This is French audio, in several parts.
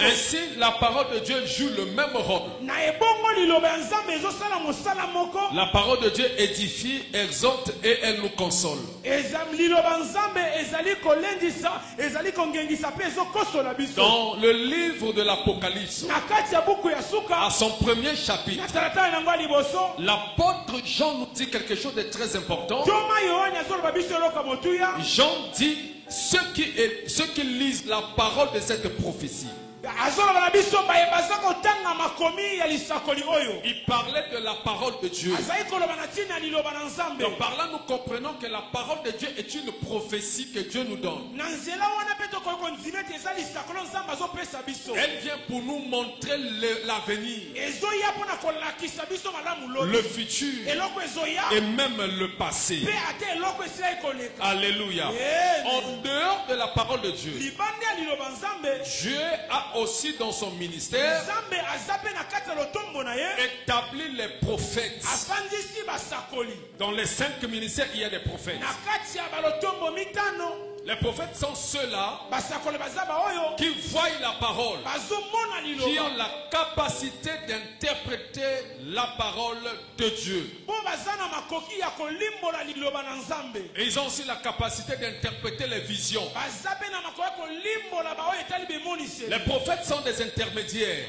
Ainsi, la parole de Dieu joue le même rôle. La parole de Dieu édifie, exhorte et elle nous console. Dans le livre de l'Apocalypse, à son premier chapitre, l'apôtre Jean nous dit quelque chose de très important. Jean dit ceux qui lisent la parole de cette prophétie. Il parlait de la parole de Dieu. Donc par là nous comprenons que la parole de Dieu est une prophétie que Dieu nous donne. Elle vient pour nous montrer l'avenir, le futur et même le passé. Alléluia. En dehors de la parole de Dieu, Dieu a aussi dans son ministère établi les prophètes. Dans les 5 ministères, il y a des prophètes. Les prophètes sont ceux-là qui voient la parole, qui ont la capacité d'interpréter la parole de Dieu. Et ils ont aussi la capacité d'interpréter les visions. Les prophètes sont des intermédiaires.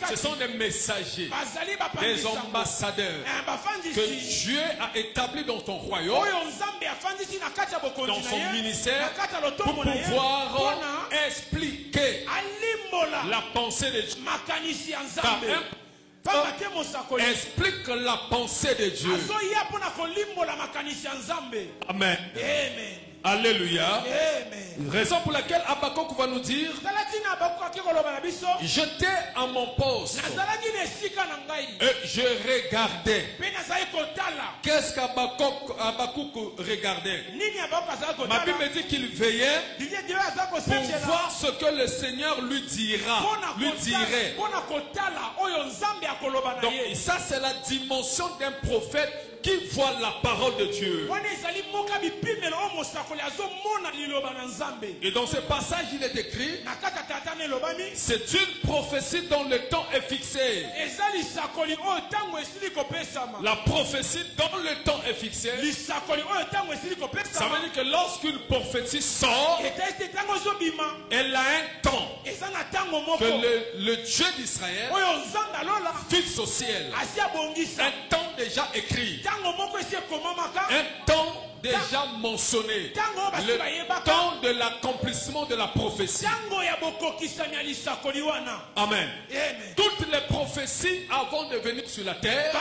Ce sont des messagers, des ambassadeurs que Dieu a établis dans son royaume, dans son ministère, pour pouvoir expliquer la pensée de Dieu. Explique la pensée de Dieu. Amen. Alléluia. Amen. Raison pour laquelle Habakkuk va nous dire: j'étais à mon poste et je regardais. Qu'est-ce qu'Habakkuk regardait? Ma Bible me dit qu'il veillait pour voir ce que le Seigneur lui dira, lui dirait. Donc ça c'est la dimension d'un prophète qui voit la parole de Dieu. Et dans ce passage il est écrit: c'est une prophétie dont le temps est fixé. La prophétie dont le temps est fixé, ça veut dire que lorsqu'une prophétie sort, elle a un temps que le Dieu d'Israël fixe au ciel. Un temps déjà écrit, un temps déjà mentionné, le temps de l'accomplissement de la prophétie. Amen. Toutes les prophéties avant de venir sur la terre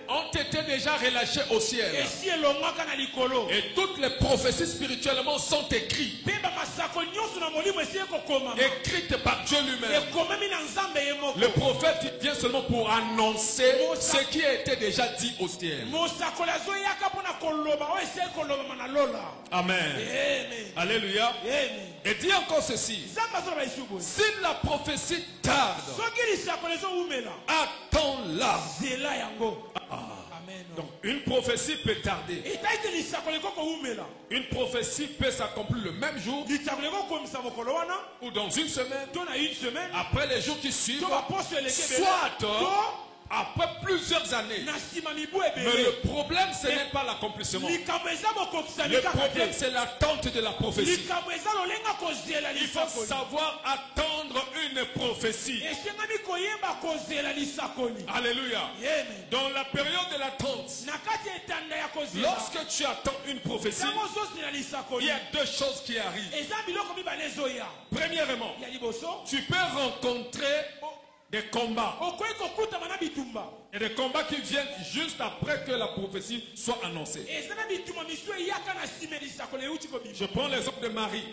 ont été déjà relâchées au ciel. Et toutes les prophéties spirituellement sont écrites, écrites par Dieu lui-même. Le prophète vient seulement pour annoncer ce qui a été déjà dit au ciel. Amen. Alléluia. Amen. Et dit encore ceci: si la prophétie tarde, attends-la. Donc une prophétie peut tarder. Une prophétie peut s'accomplir le même jour ou dans une semaine, après les jours qui suivent, soit après plusieurs années. Mais le problème, ce n'est pas l'accomplissement. Le problème, c'est l'attente de la prophétie. Il faut savoir attendre une prophétie. Alléluia. Dans la période de l'attente, lorsque tu attends une prophétie, il y a 2 choses qui arrivent. Premièrement, tu peux rencontrer des combats. Et des combats qui viennent juste après que la prophétie soit annoncée. Je prends l'exemple de Marie.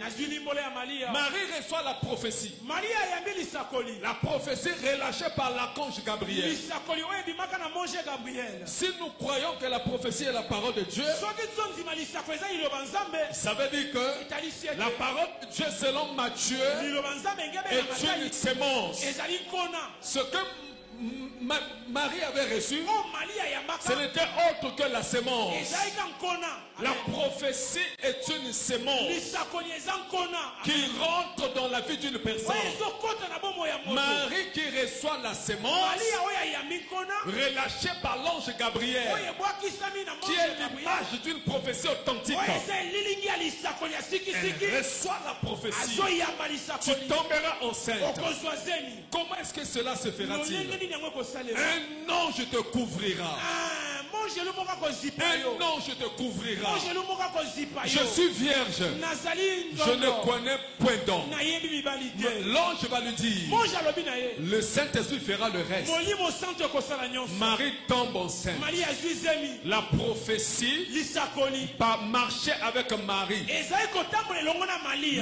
Marie reçoit la prophétie. La prophétie relâchée par l'archange Gabriel. Si nous croyons que la prophétie est la parole de Dieu, ça veut dire que la parole de Dieu selon Matthieu est une sémence. Ce que Marie avait reçu, ce n'était autre que la sémence. La prophétie est une sémence qui rentre dans la vie d'une personne. Marie qui reçoit la sémence, relâchée par l'ange Gabriel, qui est l'image d'une prophétie authentique. Elle reçoit la prophétie. Tu tomberas enceinte. Comment est-ce que cela se fera-t-il? Un ange te couvrira. Un ange te couvrira. Je suis vierge. Je ne connais point d'homme. L'ange va lui dire, le Saint-Esprit fera le reste. Marie tombe enceinte. La prophétie va marcher avec Marie.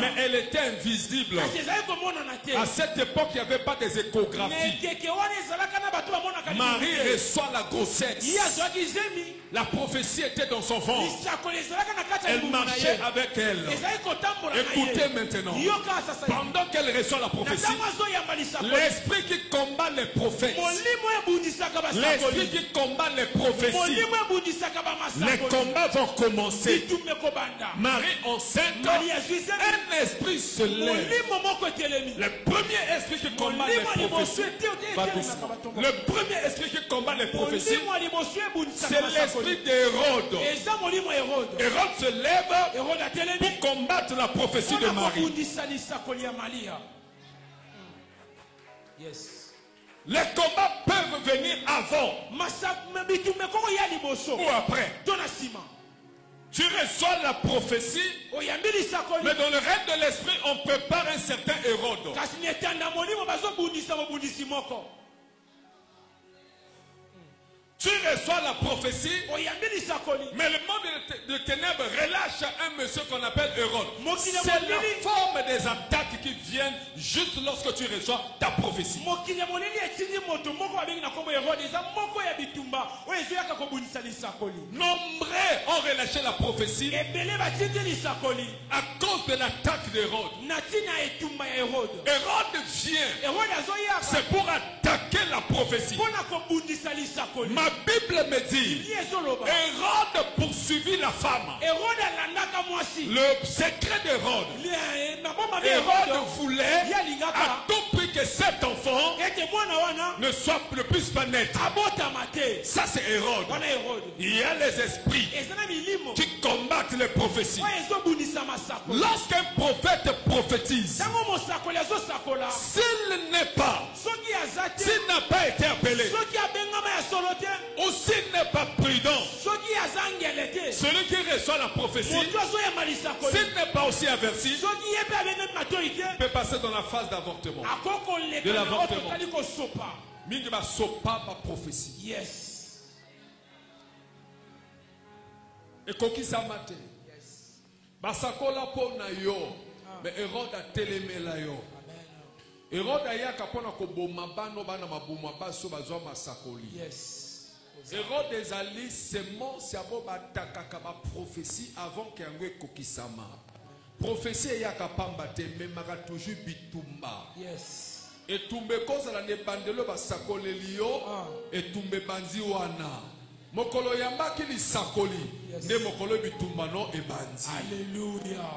Mais elle était invisible. À cette époque, il n'y avait pas des échographies. Marie reçoit la grossesse. La prophétie était dans son ventre. Elle marchait avec elle. Écoutez maintenant. Pendant qu'elle reçoit la prophétie, l'esprit qui combat les prophètes, l'esprit qui combat les prophéties, les combats vont commencer. Marie enceinte, un esprit se lève. Le premier esprit qui combat les prophéties, le premier esprit qui combat les prophéties, c'est l'esprit d'Hérode. Hérode se lève pour combattre la prophétie de Marie. Les combats peuvent venir avant ou après. Tu reçois la prophétie, mais dans le règne de l'esprit, on prépare un certain Hérode. Tu reçois la prophétie, mais le monde de ténèbres relâche un monsieur qu'on appelle Hérode. C'est la forme des attaques qui viennent juste lorsque tu reçois ta prophétie. Nombreux ont relâché la prophétie à cause de l'attaque d'Hérode. Hérode vient, c'est pour attaquer la prophétie. Ma Bible me dit, Hérode poursuivit la femme. Le secret d'Hérode, Hérode voulait à tout prix que cet enfant ne soit le plus pas naître. Ça c'est Hérode. Il y a les esprits qui combattent les prophéties. Lorsqu'un prophète prophétise, s'il n'est pas, s'il n'a pas été appelé, ou s'il n'est pas prudent, celui qui reçoit la prophétie, s'il n'est pas aussi averti, peut passer dans la phase d'avortement. De l'avortement. Mingi ba sopa ba prophétie. Yes. Et koki samate. Basakola po na yo. Mais Hérode a télémé la yo. Hérode ayaka pona ko boma bano bana mabuma baso bazwa masakoli. Yes. Hérode ezali semence ya bo batakaka ba prophétie avant que yango ekokisama. Prophétie eyaka pamba te memaka toujours bitumba. Yes. Etumbe koza la nebandelo basakoleli yo etumbe banzi wana mokolo yambaki lisakoli nde mokolo bitumba no ebanzi. Alléluia.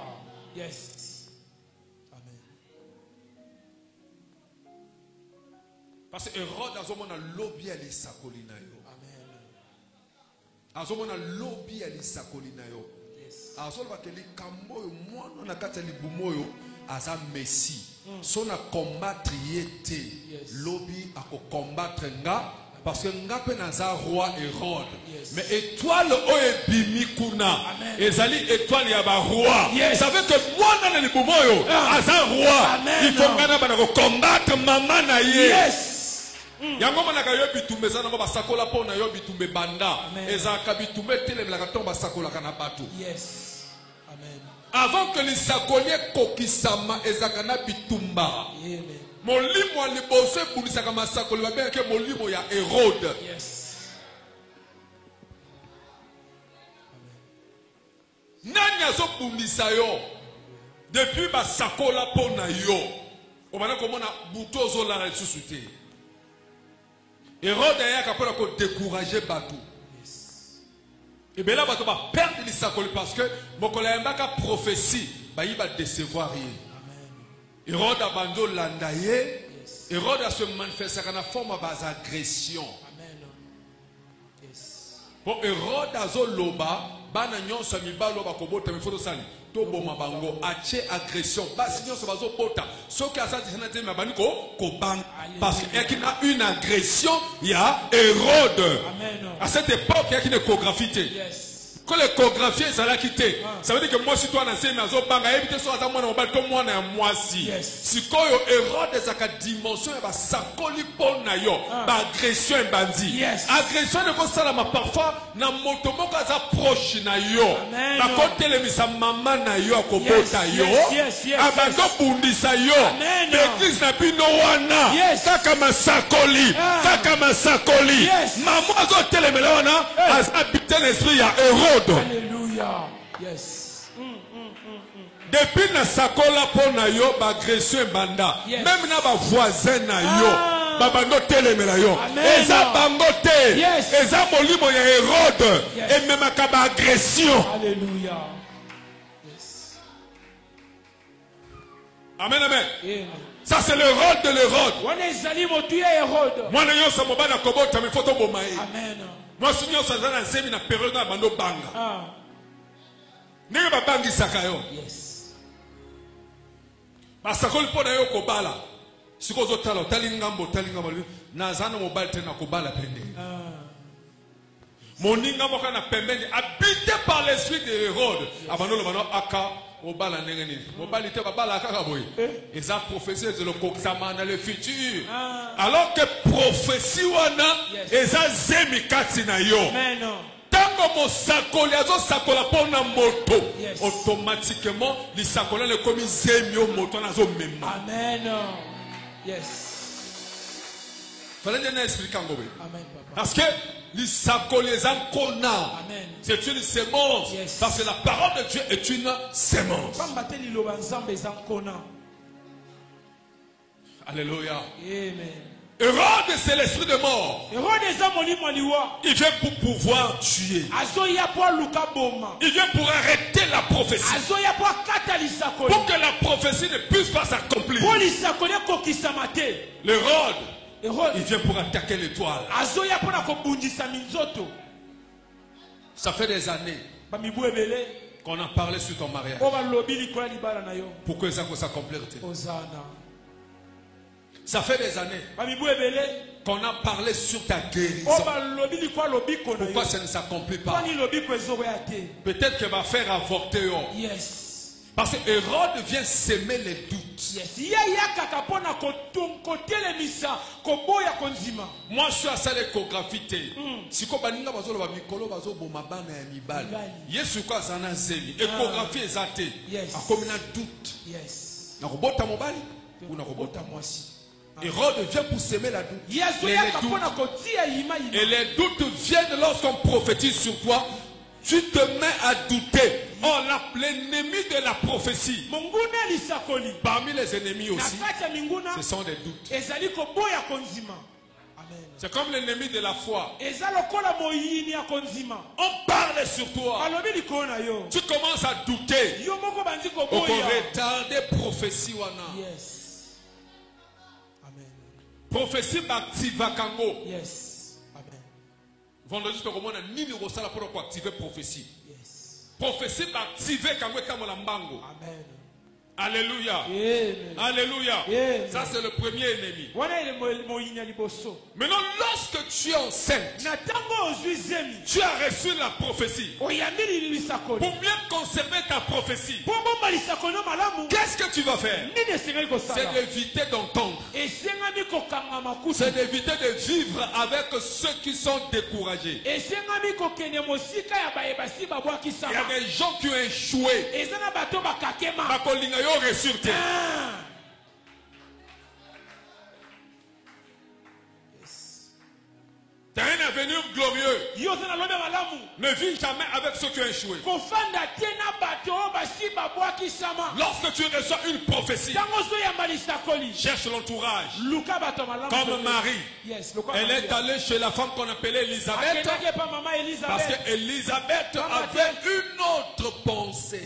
Yes. Amen. Parce que Hérode azomona lobi ali sakoli na yo. Amen. Azomona lobi ali sakoli na yo. Yes. Azoloba ke likambo yo mwana na kati libumo yo aza messi. Son a combattre yete lobby a combattre nga parce que nga pe naza roi Hérode. Mais étoile oebimi kuna ezali étoile ya ba roi. Ça veut que moi na libumo yo aza roi. Il faut ngana bana ko combattre mama na ye. Yes. Yango mona ka yo bitumbe sana ba sakola pona yo bitumbe banda. Ezaka bitumbe telemela ka tomba sakola kana batu. Yes. Amen. Avant que les sakoliers kokisama ezakana bitumba. Molimo alibose bulisaka masakoli ba bien que molimo ya Hérode. Yes. Nani azo bumisa yo depuis ba sakola pona yo. Obana komona buto zo la lisusu te. Hérode a découragé Batou. Et bien là, Batou va perdre l'Issakoli parce que Mokola Mbaka prophétie, il va décevoir rien. Hérode a bando landaye. Hérode a se manifesté dans la forme d'agression. Bon, Hérode a zo loba, bana nyonso mibalo bakobota mifoto sali. To boma bango ache agression. Basi nyonso bazo bota. Soki asati sana te mabani ko bang. Parce qu'il y a une agression, il y a Hérode. À cette époque, il y a une échographie. Quand l'échographie est là quitté, ça veut dire que moi si toi nancé nazo banga éviter soit à moi na to moi na moi si. Si ko yo Hérode de sa dimension ba sakoli pona yo, ba agression bandi. Agression ne ko sala ma parfois na moto moko za proche na yo. Na côté le misa mama na yo ko bota yo. Abando bundisa yo. L'église na bino wana. Kaka masakoli. Kaka masakoli. Maman zo telemela wana as habité l'esprit ya Hérode. Alléluia. Yes. Depuis na sakola pona yo ba agression banda. Même na ba voisin na yo. Babando telemela yo. Eza bangote. Eza molimo ya Hérode. Et même akaba agression. Alléluia. Yes. Amen, amen. Ça c'est le rôle de l'Hérode. Moi n'ayons sa mobile à kobota mais photo bomae. Amen. Moi si nous sommes dans une période à bando banga. N'est pas bangi sakayo. Yes. Basakoli pona yo kobala. Sikozo talo talingambo nazana mobile tena kobala pende. Moninga moka na pembeni habité par l'esprit de Hérode. Abano le bano aka obala nengeni. Obali te babala aka boy. Et ça prophétie de le kokzama dans le futur. Alors que prophétie wana eza zemi kati na yo. Amen. Tango mo sakoli azo sakola pona moto. Automatiquement li sakola le komi zemi o moto na zo mema. Amen. Yes. Fallait bien expliquer en gobe. Amen, papa. Parce que c'est une sémence. Parce que la parole de Dieu est une sémence. Alléluia. Amen. Hérode, c'est l'esprit de mort. Il vient pour pouvoir tuer. Il vient pour arrêter la prophétie. Pour que la prophétie ne puisse pas s'accomplir. L'Hérode, il vient pour attaquer l'étoile. Ça fait des années qu'on a parlé sur ton mariage. Pourquoi ça s'accomplit? Ça fait des années qu'on a parlé sur ta guérison. Pourquoi ça ne s'accomplit pas? Peut-être qu'elle va faire avorter. Yes. Parce que Hérode vient s'aimer les doutes. Moi je suis à ça l'échographie. Si ko baninga bazolo ba mikolo bazo boma bana ya mibali. Yesu ko azana zemi. Échographie ezate. Akomi na doute. Yes. Na robota mobali ou na robota mwasi. Hérode vient pour s'aimer la doute. Et les doutes viennent lorsqu'on prophétise sur toi. Tu te mets à douter. Oh, l'ennemi de la prophétie. Parmi les ennemis aussi, ce sont des doutes. C'est comme l'ennemi de la foi. On parle sur toi. Tu commences à douter. On retarde prophétie. Yes. Prophétie m'active kango. Yes. Amen. Vendredi tu comprends nini rosala pour activer prophétie. Yes. Prophétie m'active kango tamola mbango. Amen. Alléluia. Amen. Alléluia. Amen. Ça c'est le premier ennemi. Maintenant lorsque tu es enceinte, tu as reçu la prophétie. Pour mieux conserver ta prophétie, qu'est-ce que tu vas faire? C'est d'éviter d'entendre. C'est d'éviter de vivre avec ceux qui sont découragés. Il y a des gens qui ont échoué. Tu as un avenir glorieux. Ne vis jamais avec ceux qui ont échoué. Lorsque tu reçois une prophétie, cherche l'entourage. Comme Marie, elle est allée chez la femme qu'on appelait Élisabeth, parce qu'Élisabeth avait une autre pensée.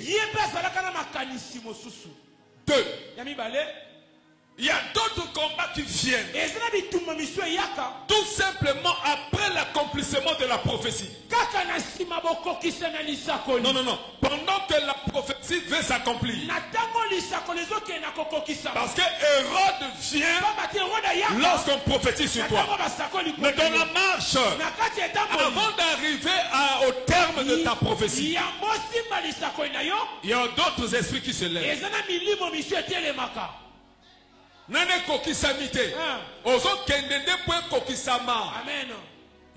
2. Il y a d'autres combats qui viennent. Tout simplement après l'accomplissement de la prophétie. Non, non, non. Pendant que la prophétie veut s'accomplir. Parce que Hérode vient lorsqu'on prophétise sur toi. Mais dans la marche, avant d'arriver au terme de ta prophétie, il y a d'autres esprits qui se lèvent. Nane kokisamite. Ozo kendende point kokisama. Amen.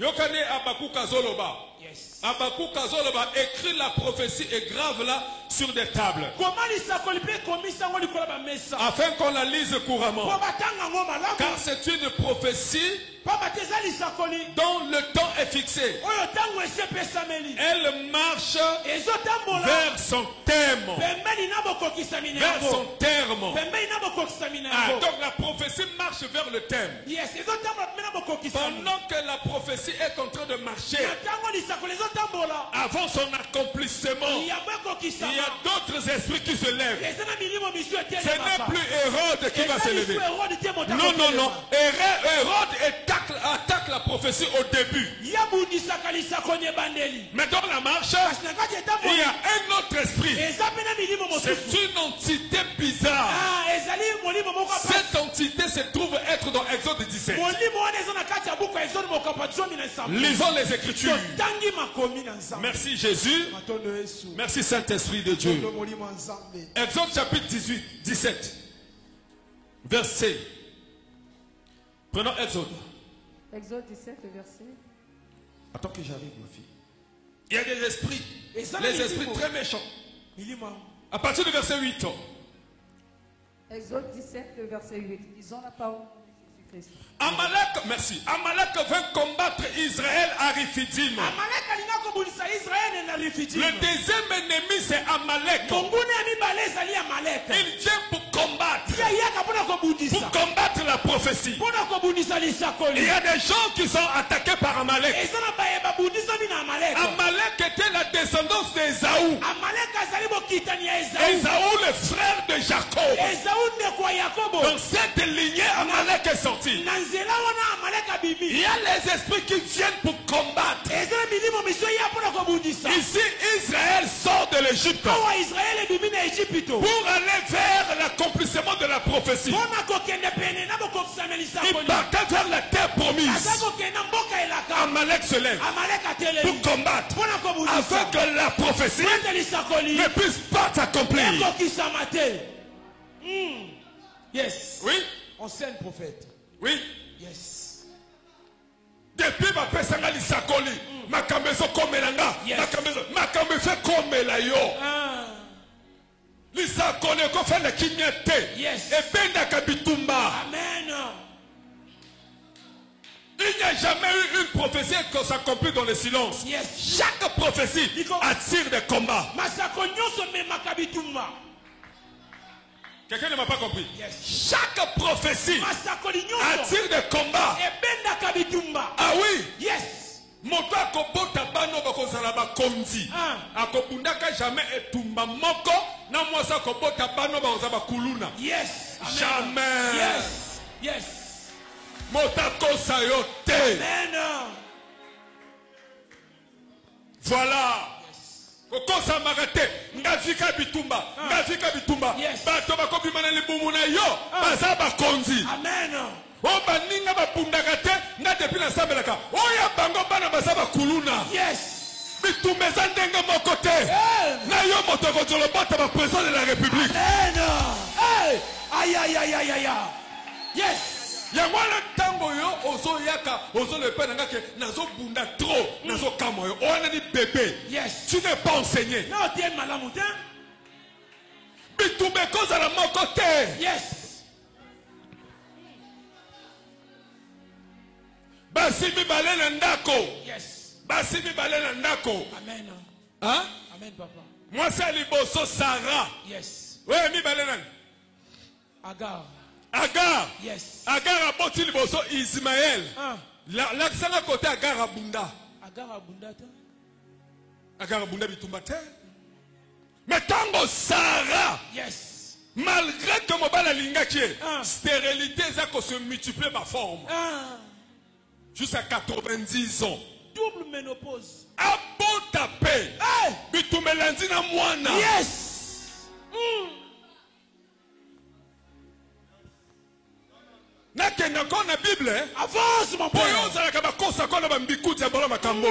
Yokane Abakuka Zoloba. Yes. Abakuka Zoloba écrit la prophétie et grave là sur des tables. Afin qu'on la lise couramment. Car c'est une prophétie dont le temps est fixé. Elle marche vers son terme. Vers son terme. Donc la prophétie marche vers le terme. Pendant que la prophétie est en train de marcher, avant son accomplissement, il y a d'autres esprits qui se lèvent. Ce n'est plus Hérode qui va se lever. Non, non, non. Hérode attaque la prophétie au début. Mais dans la marche, il y a un autre esprit. C'est une entité bizarre. Cette entité se trouve être dans Exode 17. Lisons les Écritures. Merci Jésus. Merci Saint-Esprit de Dieu. Exode chapitre 18, 17. Verset. Prenons Exode. Exode 17, verset. Attends que j'arrive, ma fille. Il y a des esprits. Les esprits très méchants. À partir du verset 8. Exode 17, verset 8. Disons la parole de Jésus-Christ. Amalek, merci. Amalek vint combattre Israël à Riphidim. Le deuxième ennemi c'est Amalek. Il vient pour combattre. Pour combattre la prophétie. Il y a des gens qui sont attaqués par Amalek. Amalek était la descendance d'Ésaü. Ésaü, le frère de Jacob. Dans cette lignée, Amalek est sorti. Il y a les esprits qui viennent pour combattre. Ici, Israël sort de l'Égypte pour aller vers l'accomplissement de la prophétie. Il partait vers la terre promise. Amalek se lève pour combattre afin que la prophétie ne puisse pas s'accomplir. Yes. Oui. Ancien prophète. Oui. Yes. Depuis ma pesanga lisakoli, ma kamezo komelanga, ma kamezo komela yo. Lisakoli ko fait le kinyete. Yes. Et benda kabitumba. Amen. Il n'y a jamais eu une prophétie qui s'accomplit dans le silence. Yes. Chaque prophétie attire des combats. Quelqu'un ne m'a pas compris. Yes. Chaque prophétie attire des combats. Ah oui. Yes. Moto akobota bano bakozala bakonzi. Akobundaka jamais etumba moko na mwasa akobota bano bakozala bakuluna. Yes. Jamais. Yes. Yes. Moto akosa yo te. Amen. Voilà. Kokosa magate ngafika bitumba ngafika bitumba bato bakobimana libumu na yo baza bakonzi. Amen. O baninga bapundaka te nga depuis na sambelaka oya bango bana baza bakuluna. Yes. Bitumba eza ndenge moko te na yo moto kozolo bota ba président de la République. Amen. Hey. Aïe aïe aïe aïe aïe. Yes. Yango na tango yo ozo yaka ozo le pena ngake nazo bunda trop nazo kamo yo ona ni bébé. Yes. Tu n'es pas enseigné. Non, tu es malamutin. Bitumba koza la moko te. Yes. Basi mibale na ndako. Yes. basi mibale na ndako. Amen. Hein? Amen, papa. Moi c'est liboso Sarah. Yes. Ouais, mibale nani? Agar. Agar. Yes. Agar aboti liboso Ismaël. Ah. L'accent à côté Agar abunda. Agar abunda te. Agar abunda bitumba te. Mais tango Sarah. Yes. Malgré que mon bal lingaki, Ah. stérilité ça se multiplie ma forme. Ah. Jusqu'à 90 ans. Double ménopause. Abota pe. Hey. Bitumelanzi na mwana. Yes. Nakenda ko na Bible. Avance mon Boyo père. zala ka bakosa ko na bambikuti ya bola makambo.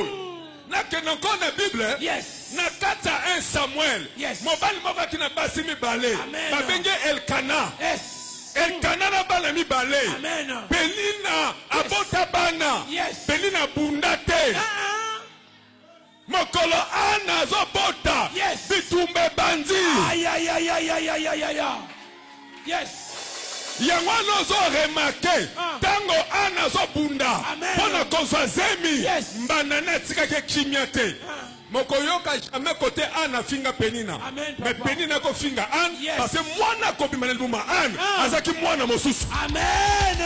Nakenda ko na Bible. Yes. Na kata 1 Samuel. Yes. Mobali moko kina basi mibale. Amen. Babenge Elkana. Yes. Elkana na bana mibale. Amen. Penina abota bana. Yes. Penina bundate. Ah. Mokolo ana zobota. Yes. Bitumbe bandi. Aïe, aïe, aïe, aïe, aïe, aïe, aïe, aïe. Yes. Yango nozo remarqué. Ah. Tango ana zobunda. Amen. Pona konzwa zemi. Yes. Mbana netika ke kimyate. Ah. Mokoyoka jamais côté ana finga penina. Amen, Mais papa. penina ko finga an. Yes. Parce que mwana ko bimana luma an. Ah. Azaki mwana mosusu. Amen.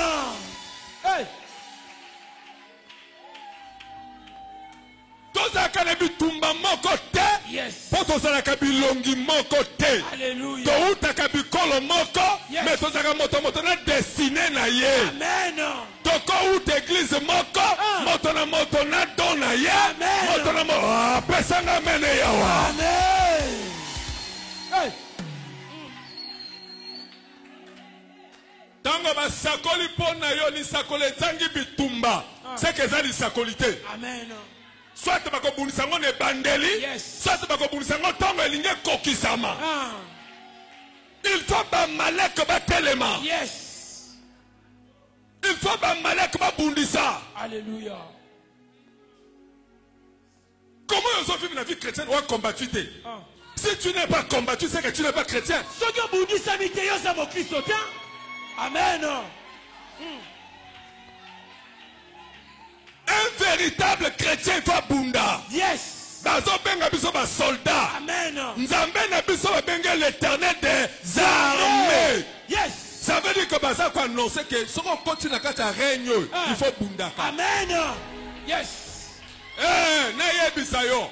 Hey. Tozaka na bitumba moko te. Yes. Po tozalaka bilongi moko te. Alléluia. Toutaka bikolo moko. Yes. Mais tozalaka moto na destiné na ye. Amen. Toko out église moko. Ah. Moto na don na ye. Amen. Moto na mo. Ah, pesanga mene yawa. Amen. Hey. Tango basakoli pona yo ni sakole tangi bitumba. C'est que ça lisakoli te. Amen. Soit bako bunisango ne bandeli. Yes. Soit bako bunisango tango elinge kokisama. Ah. Il faut ba malek ba telema. Yes. Il faut ba malek ba bundisa. Alléluia. Comment ils ont vu la vie chrétienne ou combattu te? Ah. Si tu n'es pas combattu, c'est que tu n'es pas chrétien. Soki bundisa miteyo za mo Kristo te. Amen. Un véritable chrétien va bunda. Yes. Bazo benga biso ba soldat. Amen. Nzambe na biso ba benga l'éternel des armées. Yes. Ça veut dire que baza ko annoncer que ce qu'on continue à kata règne, il faut bunda. Amen. Yes. Eh, na yebisa yo.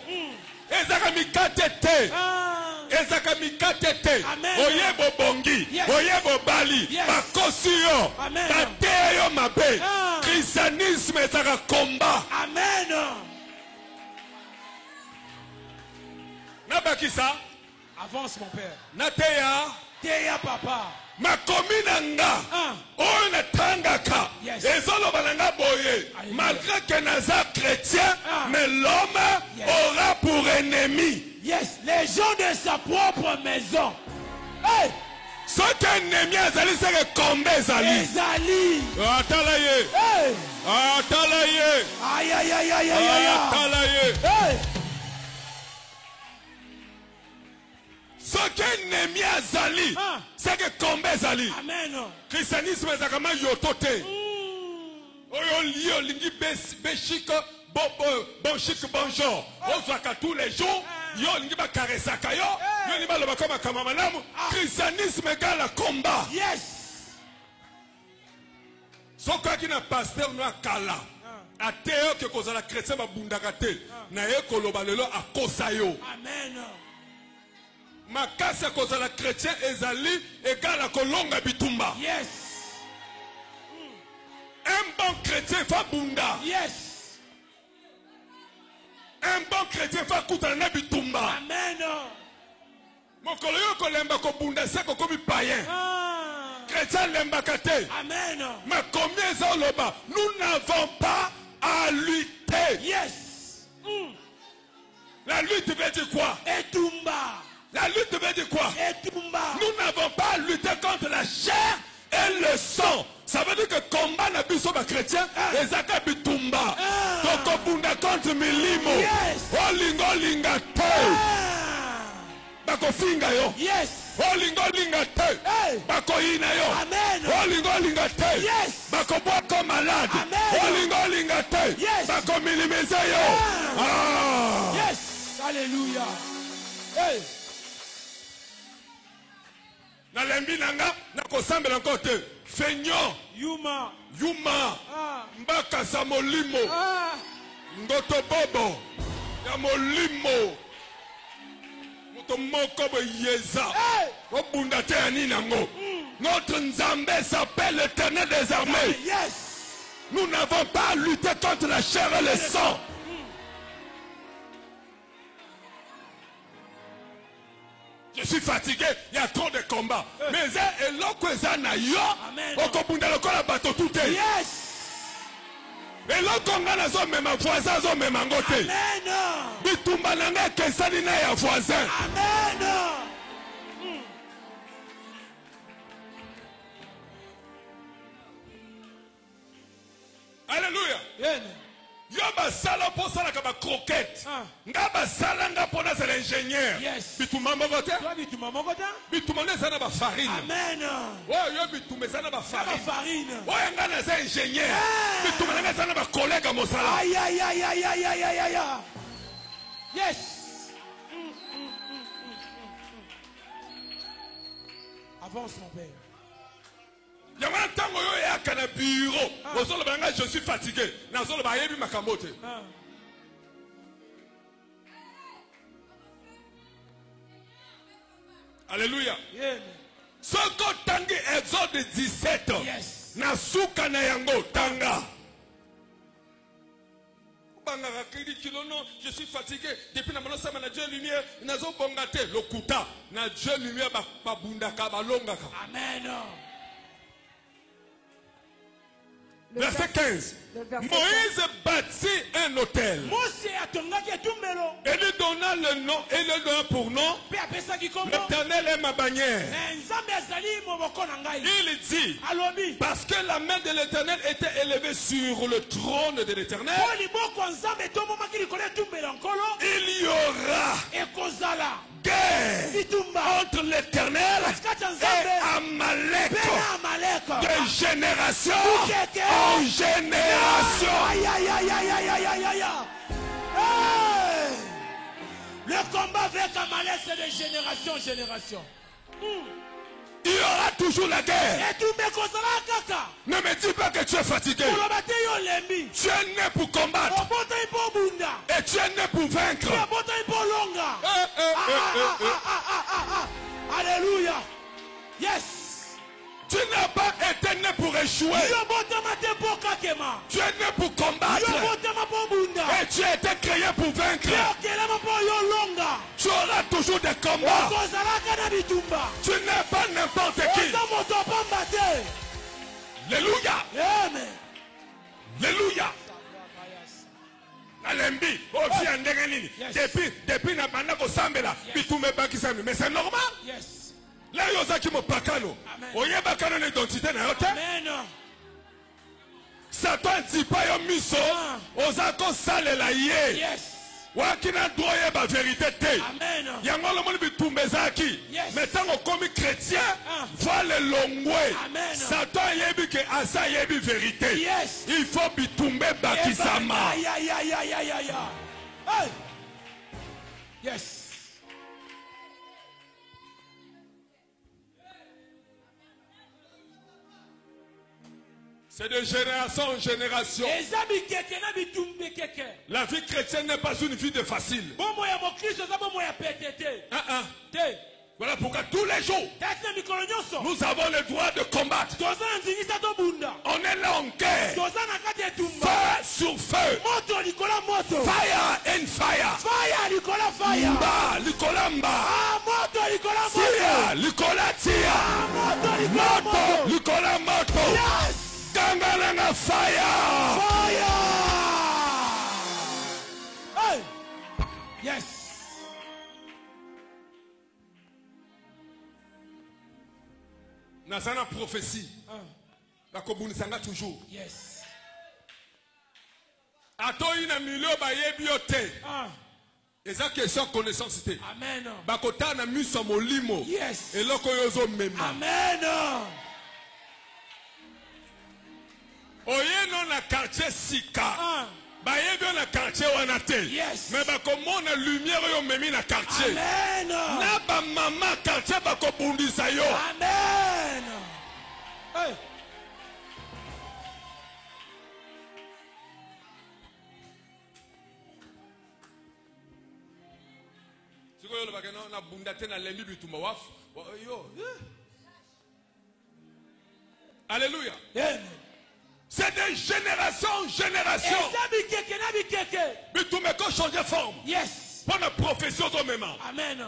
Ezaka mikate te. Ah. Ezaka mikate te. Amen. Oyebo bongi. Yes. Oyebo bali. Yes. Bakosi yo. Amen. Bate yo mabe. Ah. Christianisme ezaka combat. Amen. Nabakisa. Avance mon père. Nateya. Teya papa. Makomi nanga. Ah. Oyo natangaka. Yes. Ezoloba nanga boye. Alléluia. Malgré que naza chrétien, Ah. mais l'homme Yes. aura pour ennemi. Yes. Les gens de sa propre maison. Hey. Ce qu'ennemi azali c'est que combe ezali. Ezali. Atala ye. Hey. Atala ye. Aïe aïe aïe aïe aïe aïe. Atala ye. Hey. Ce qu'ennemi azali Ah. c'est que combe ezali. Amen. Christianisme ezaka ma yoto te. Oyo lié olingi beshik bon chic bonjour. Ozwaka tous les jours. Yo olingi ba karesaka yo. Yo ni ba loba koma kama malamu. Christianisme égale combat. Yes. Soka ki na pasteur no akala. Ateo ke kozala chrétien ba bundaka te. Na ye koloba lelo akosa yo. Amen. Makasa kozala chrétien ezali égale kolonga bitumba. Yes. Un bon chrétien va bunda. Yes. Un bon chrétien va kutana na bitumba. Amen. Mokolo yo kolemba ko bunda se ko komi païen. Ah. Chrétien lemba kate. Amen. Mais combien ça loba? Nous n'avons pas à lutter. Yes. La lutte veut dire quoi? Etumba. La lutte veut dire quoi? Etumba. Nous n'avons pas à lutter contre la chair et le sang. Ça veut dire que combat na biso ba chrétien ezaka bitumba. Donc bunda contre milimo. Yes. Olingo linga te. Ah. Bako bakofinga yo. Yes. Olinga te. Bakoyina yo. Amen. Olinga te. Yes. Bakobwako malade. Amen. Olinga te. Yes. Bakominimize yo. Ah. Yes. Alléluia. Hey. Nalembi nanga nakosambela encore te. Feignon. Yuma. Mbaka sa molimo. Ngoto bobo. Ya molimo. Moto moko bo yeza. Obunda te ani nango. Notre Nzambe s'appelle l'Éternel des armées. Yes. Nous n'avons pas à lutter contre la chair et le sang. Je suis fatigué, il y a trop de combats. Mais et l'okweza na yo, okobunda lokola bato tout est. Yes. Et l'okonga na zo mema voisin zo mema ngote. Amen. Bitumba nanga kesani na ya voisin. Amen. Alléluia. Yo basala po sala ka ba croquette. Nga basala nga pona c'est l'ingénieur. Yes. Bituma mogote. Toi bituma mogote. Bituma ne sana ba farine. Amen. Oh yo bituma sana ba farine. Farine. Oh nga na c'est ingénieur. Bituma nga sana ba collègue mosala. Aïe aïe aïe aïe aïe aïe aïe aïe. Yes. Avance mon père. Yamana tango yo ya kana bureau. Osolo banga je suis fatigué. Na solo ba yebi makamote. Alléluia. Soko tangi Exode 17. Yes. Na suka na yango tanga. Banga rakidi kilono, je suis fatigué. Depuis na manosa na Dieu lumière, nazo bongate lokuta. Na Dieu lumière ba bundaka ba longaka. Amen. Verset 15. Moïse bâtit un autel. Et lui donna le nom et le donna pour nom. L'Éternel est ma bannière. Il dit, parce que la main de l'Éternel était élevée sur le trône de l'Éternel, il y aura guerre entre l'Éternel et Amalek de génération en génération. Aïe aïe aïe aïe aïe aïe aïe aïe. Hey! Le combat avec Amalek c'est de génération en génération. Il y aura toujours la guerre. Ne me dis pas que tu es fatigué. Tu es né pour combattre. Et tu es né pour vaincre. Alléluia. Yes. Tu n'as pas été né pour échouer. Tu es né pour combattre. Et tu as été créé pour vaincre. Tu auras toujours des combats. Tu n'es pas n'importe qui. Alléluia. Alléluia. Alembi, depuis na banda ko sambela, bitume baki sambi, mais c'est normal. Yes. Là yozaki mo pakano. Oye bakano l'identité na yote. Amen. Satan dit pas yo miso, ozako salela ye. Yes. Wakina doye ba vérité te. Amen. Yango lo moni bitumbe zaki. Yes. Mais tango komi chrétien, va le longwe. Amen. Satan yebi ke asa yebi vérité. Yes. Il faut bitumbe bakisama. Aïe aïe aïe aïe aïe aïe. Hey. Yes. C'est de génération en génération. La vie chrétienne n'est pas une vie de facile. Voilà pourquoi tous les jours, nous avons le droit de combattre. On est là en guerre. Feu sur feu. Fire and fire. Mba, Nicolas Mba. Tia, Nicolas Tia. Moto, Nicolas Moto. Gangalanga fire. Hey. Yes. Nazana prophétie. Bakobunisanga toujours. Yes. Ato ina milio ba yebiote. Eza question connaissance te. Amen. Bakota na miso molimo. Yes. Eloko yozo mema. Amen. Oye non na quartier sika. Baye bien na quartier wana te. Yes. Mais bakomona lumière yo memi na quartier. Amen. Na ba mama quartier bakobundisa yo. Amen. Hey. Alléluia. C'est de génération en génération. Mais tout me peut changer forme. Yes. Pour la profession de même. Amen.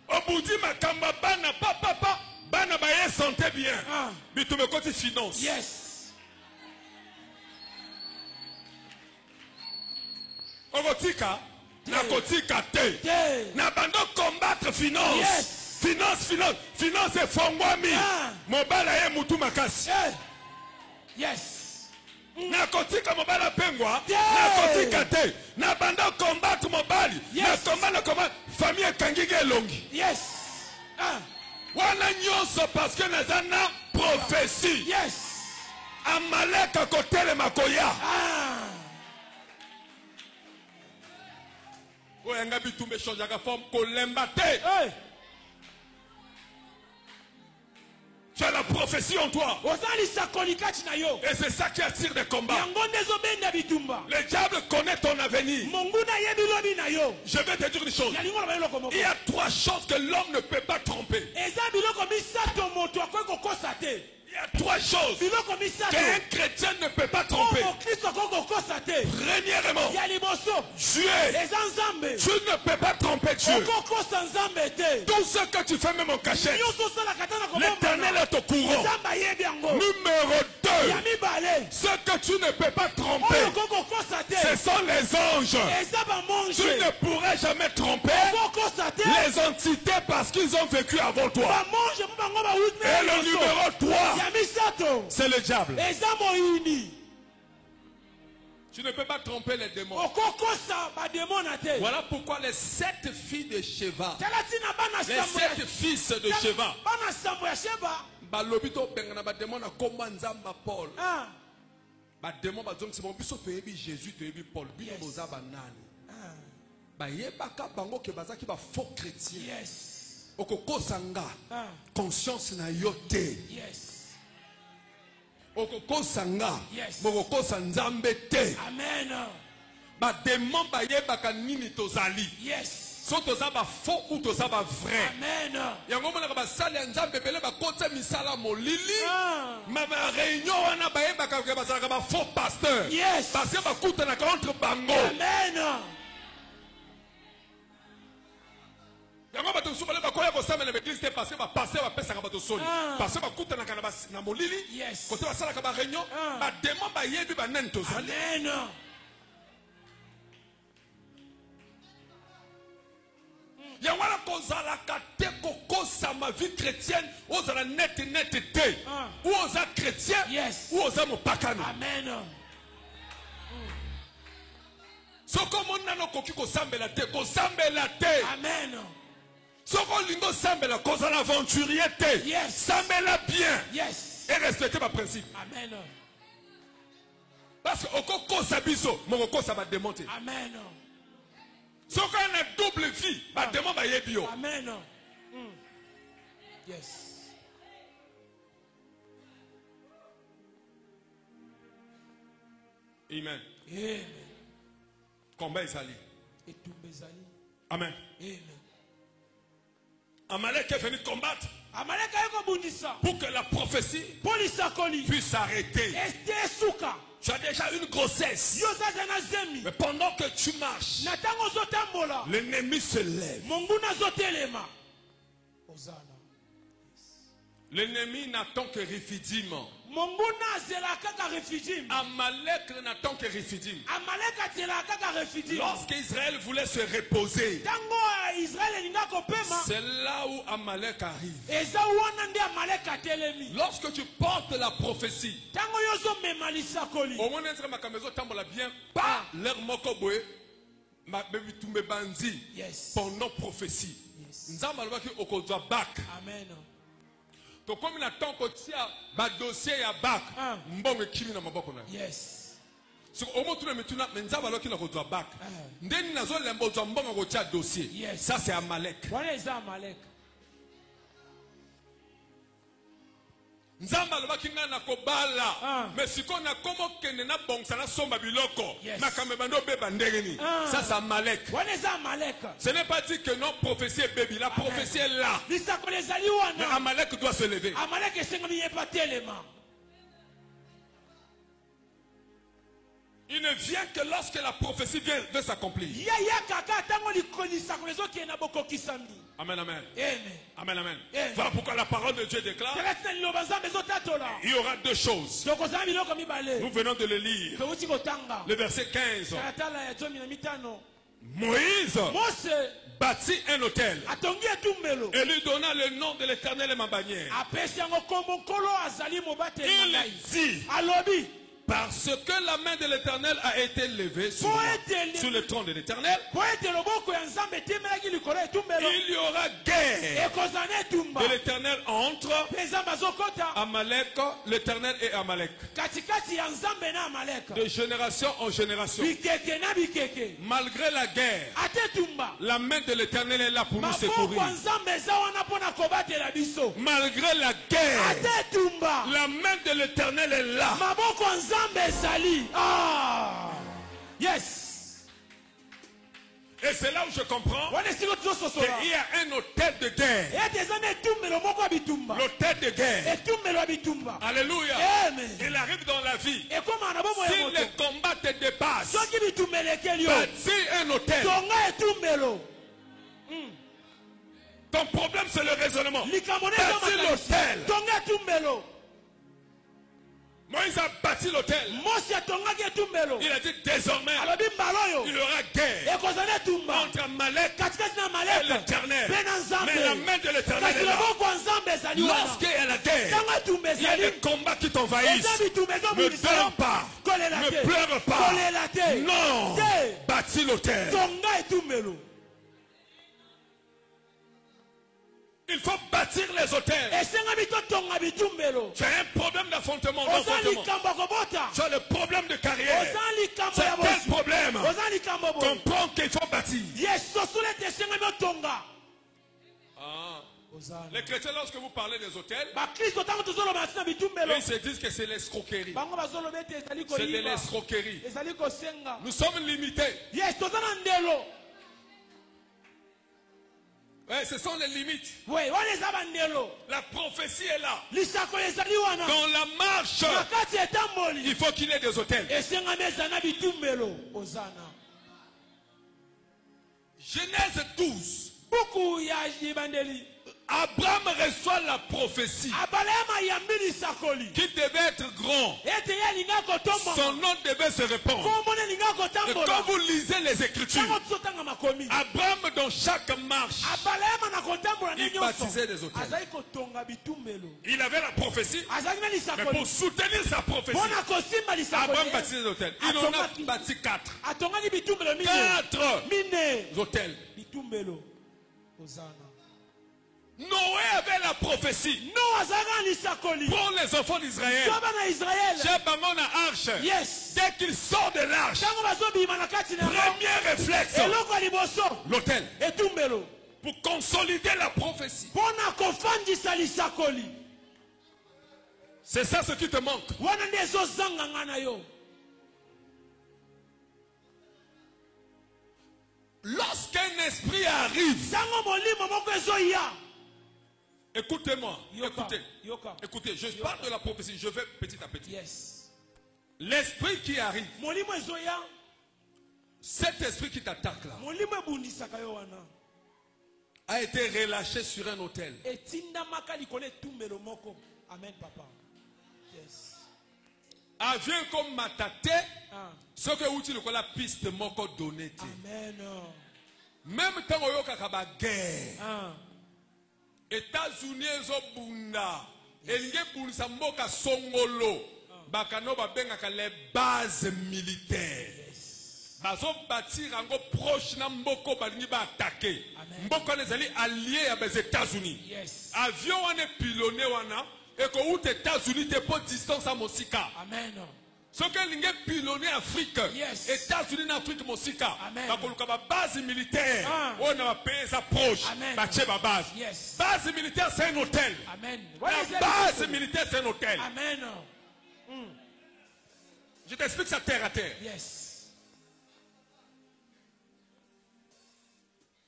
Au bout de ma kamba bana papa bana baye santé bien. Mais tout me côté finance. Yes. Ogotika. Na kotika te. Na bando combattre finance. Yes. Finance et fongwami. Mobala ye mutu makasi. Yes. Na kotika mobala pengwa. Na kotika te. Na bando combattre mobali. Na combattre famille kangige longi. Yes. Wana nyonso parce que nazana prophétie. Yes. Amaleka kotele makoya. Oyenga bitumbe change la forme kolemba te. Tu as la prophétie en toi. Et c'est ça qui attire des combats. Le diable connaît ton avenir. Je vais te dire une chose. Il y a 3 choses que l'homme ne peut pas tromper. Il y a 3 choses qu'un chrétien ne peut pas tromper. Premièrement, Dieu. Tu ne peux pas tromper Dieu. Tout ce que tu fais même en cachette, l'Éternel est au courant. Numéro 2, ce que tu ne peux pas tromper, ce sont les anges. Tu ne pourrais jamais tromper les entités parce qu'ils ont vécu avant toi. Et le numéro 3, c'est le diable. Tu ne peux pas tromper les démons. Voilà pourquoi les 7 filles de Sheva, les 7 fils de Sheva, balobito bengana ba démon na komba nzamba Paul. Ba démon ba zongi bon biso to yebi Jésus to yebi Paul bino boza banani. Ba yebaka bango ke bazaki ba faux chrétien. Yes. Okokosanga conscience na yote. Yes. Okokosanga mokokosa nzambe te. Amen. Ba démon ba yebaka nini tozali. Yes. So toza ba faux ou toza ba vrai. Amen. Yango mona ba sala nzambe bele ba kota misala molili. Ma réunion wana ba yebaka ke bazaka ba faux pasteur. Yes. Parce que ba kuta na contre bango. Amen. Yango ba to subale ba koya ko sama na église te parce que ba passer ba pesa ka ba to soli. Parce que ba kuta na kana ba na molili. Yes. Kote ba sala ka ba réunion ba démon ba yebi ba nan tozali. Amen. Yawala kozala kate kokosa ma vie chrétienne ozala net te ou oza chrétien ou oza mopakano. Amen. Soko monna no koki kosambela te amen. Soko lingo sambela kozala aventurier te sambela bien et respecter ma principe. Amen. Parce que okokosa biso mokokosa ba démonter. Amen. Ce qu'on a double vie, bah demande à Yébio. Amen. Yes. Amen. Amen. Combat est sali. Et tout bezali. Amen. Amen. Amalek est venu combattre. Amalek a bundisa. Pour que la prophétie puisse s'arrêter. Tu as déjà une grossesse. Mais pendant que tu marches, l'ennemi se lève. L'ennemi n'attend que Réphidim. Amalek n'attend que Réphidim. Lorsqu'Israël voulait se reposer, c'est là où Amalek arrive. Lorsque tu portes la prophétie, au moins être ma maison, bien pas leur mokoboé, Yes. Pendant prophétie. Yes. Amen. Donc comme il attend que tu as dossier à bac, mbongo kimi na maboko na. Yes. So omo tu na metuna menza baloki na kodwa bac. Ndeni nazo lembo za mbongo ko tia dossier. Yes. Ça c'est Amalek. Voilà les Amalek. Nzamba lobaki nga na kobala mais siko na komo kende na bongsa na somba biloko makambe bando beba ndenge ni ça c'est Amalek. Voilà les Amalek. Ce n'est pas dit que non prophétie est baby, la prophétie est là. Mais Amalek doit se lever. Amalek est pas tellement. Il ne vient que lorsque la prophétie veut s'accomplir. Amen, amen. Amen, amen. Voilà pourquoi la parole de Dieu déclare. Il y aura deux choses. Nous venons de le lire. Le verset 15. Moïse bâtit un autel et lui donna le nom de l'Éternel et ma bannière. Il dit, parce que la main de l'Éternel a été levée sur le trône de l'Éternel, il y aura guerre de l'Éternel entre Amalek, l'Éternel et Amalek. De génération en génération. Malgré la guerre, la main de l'Éternel est là pour nous secourir. Malgré la guerre, la main de l'Éternel est là. Yes. Et c'est là où je comprends qu'il y a un hôtel de guerre. L'hôtel de guerre. Alléluia. Il arrive dans la vie. Si le combat te dépasse, bâtis un hôtel. Ton problème c'est le raisonnement. Bâtis l'hôtel. Moïse a bâti l'autel. Il a dit désormais il y aura guerre entre Amalek et l'Éternel. Mais la main de l'Éternel est là. Lorsqu'il y a la guerre, il y a des combats qui t'envahissent. Ne dors pas, ne pleure pas. Non, bâtis l'autel. Il faut bâtir les hôtels. Tu as un problème d'affrontement. Tu as le problème de carrière. Tu as tel problème. Comprends qu'il faut bâtir. Les chrétiens, lorsque vous parlez des hôtels, ils se disent que c'est l'escroquerie. C'est de l'escroquerie. Nous sommes limités. Ouais, ce sont les limites. La prophétie est là. Dans la marche, il faut qu'il y ait des hôtels. Genèse 12. Abraham reçoit la prophétie qui devait être grand. Son nom devait se répandre. Et quand vous lisez les Écritures, Abraham dans chaque marche, il baptisait des hôtels. Il avait la prophétie, mais pour soutenir sa prophétie, Abraham baptisait des hôtels. Il en a bâti 4. 4 hôtels. Noé avait la prophétie pour les enfants d'Israël. Dès qu'il sort de l'arche, premier réflexe, l'autel, pour consolider la prophétie. C'est ça ce qui te manque. Lorsqu'un esprit arrive, écoutez-moi, écoutez, je parle de la prophétie, je vais petit à petit. L'esprit qui arrive, cet esprit qui t'attaque là, a été relâché sur un autel. Amen, papa. Vient comme matate, ce que vous dites, la piste moko donné. Amen. Même temps où il y a guerre, États-Unis ont bunda, et les bunda mboka songolo, bakano babenga les bases militaires. Bazo bâtir ango proche na mboko balingi ba attaquer. Mboko les alliés à les États-Unis. Yes. Avion on est pilonné wana et que aux États-Unis te pas distance à Mosika. Amen. Ce que l'ingé pilonné Afrique. Yes. États-Unis en Afrique Mosika. Amen. Ba koluka ba base militaire. On a payé sa proche. Ba tche ba base. Yes. Base militaire c'est un hôtel. Amen. La base militaire c'est un hôtel. Amen. Je t'explique ça terre à terre. Yes.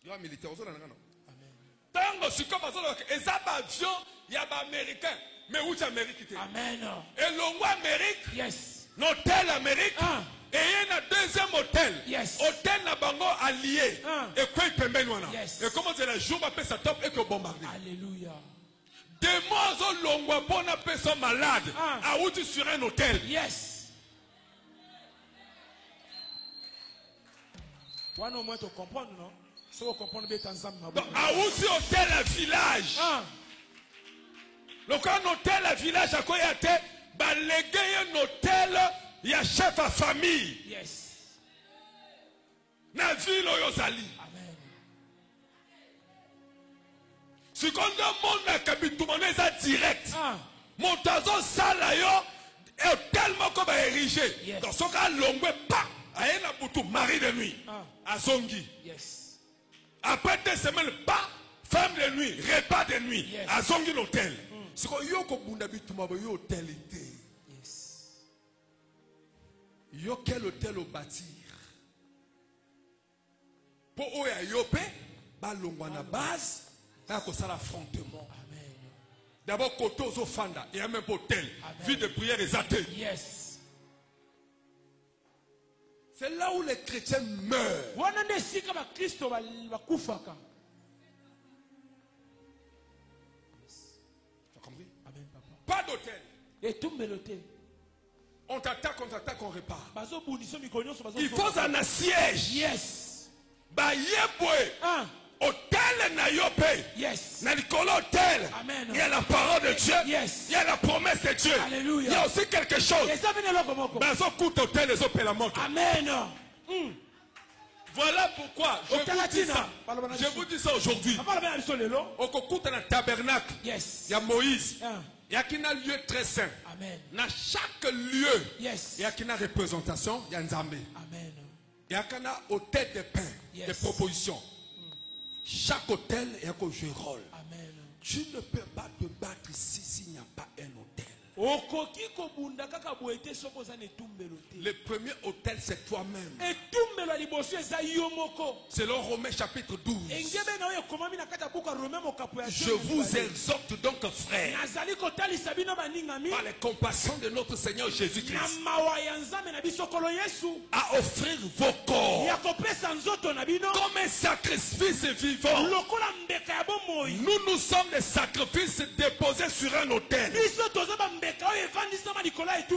Il y a un militaire. Tango siko bazolo eza ba avion ya ba américain mais où Amérique. Amen. Et l'ongo Amérique. Yes. L'hôtel Amérique. Et il y a un deuxième hôtel. Yes. Hôtel na bango allié. Et quoi il peut mener Yes. et comment c'est le jour va sa top et que bombarder. Alléluia. Des mois au longo bon personne malade. À où tu sur un hôtel. Yes. One au moins tu comprends non? Si vous comprenez bien ensemble. À où tu hôtel à village. Le cas hôtel à village à quoi il y a été balégué un hôtel il y a chef à famille. Yes. Na ville oyozali. Amen. Si quand le monde a kabitoumane ça direct. Montazo sala yo est tellement comme érigé. Dans son cas longwe pas. Aïe na boutou mari de nuit. À Zongi. Yes. Après 2 semaines pas femme de nuit, repas de nuit. Yes. À Zongi l'hôtel. Si quand yo ko bunda bitouma yo hôtel était. Yes. Yo quel hôtel au bâtir. Pour oya yopé ba longwa na base na ko sala affrontement. Amen. D'abord côté aux fanda et même hôtel. Vie de prière et athées. Yes. C'est là où les chrétiens meurent. Tu as compris? Amen, papa. Pas d'hôtel. Et tout meloté. On t'attaque, on répare. Il faut un assiège. Yes. Bah yeboué. Hôtel na yopé. Yes. Na l'icône hôtel. Amen. Il y a la parole de Dieu. Yes. Il y a la promesse de Dieu. Alléluia. Il y a aussi quelque chose. Bah so coûte hôtel et so paie la montre. Amen. Voilà pourquoi je vous dis ça aujourd'hui. Au coûte dans le tabernacle. Yes. Il y a Moïse. Il y a qui n'a lieu très saint. Amen. Dans chaque lieu. Yes. Il y a qui n'a représentation. Il y a Nzambé. Amen. Il y a qui n'a hôtel de pain. Des propositions. Chaque hôtel est un jeu rôle. Amen. Tu ne peux pas te battre ici s'il n'y a pas un hôtel. Le premier hôtel, c'est toi-même. Selon Romains chapitre 12. Je vous exhorte donc, frères, par les compassions de notre Seigneur Jésus-Christ, à offrir vos corps comme un sacrifice vivant. Nous sommes des sacrifices déposés sur un hôtel.